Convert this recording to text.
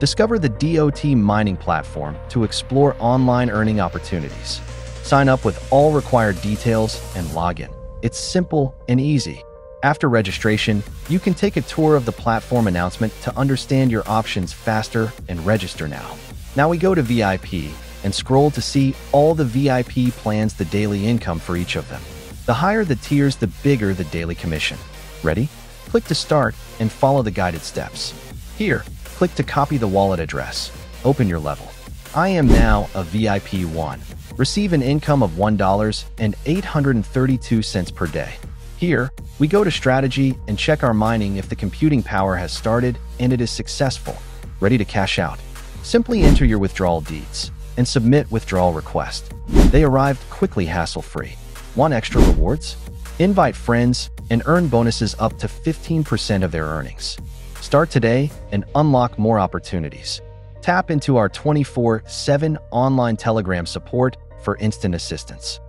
Discover the DOT Mining Platform to explore online earning opportunities. Sign up with all required details and log in. It's simple and easy. After registration, you can take a tour of the platform announcement to understand your options faster and register now. Now we go to VIP and scroll to see all the VIP plans, the daily income for each of them. The higher the tiers, the bigger the daily commission. Ready? Click to start and follow the guided steps. Here, click to copy the wallet address. Open your level. I am now a VIP 1. Receive an income of $1.832 per day. Here, we go to strategy and check our mining if the computing power has started and it is successful. Ready to cash out. Simply enter your withdrawal deeds and submit withdrawal request. They arrived quickly, hassle-free. Want extra rewards? Invite friends and earn bonuses up to 15% of their earnings. Start today and unlock more opportunities. Tap into our 24/7 online Telegram support for instant assistance.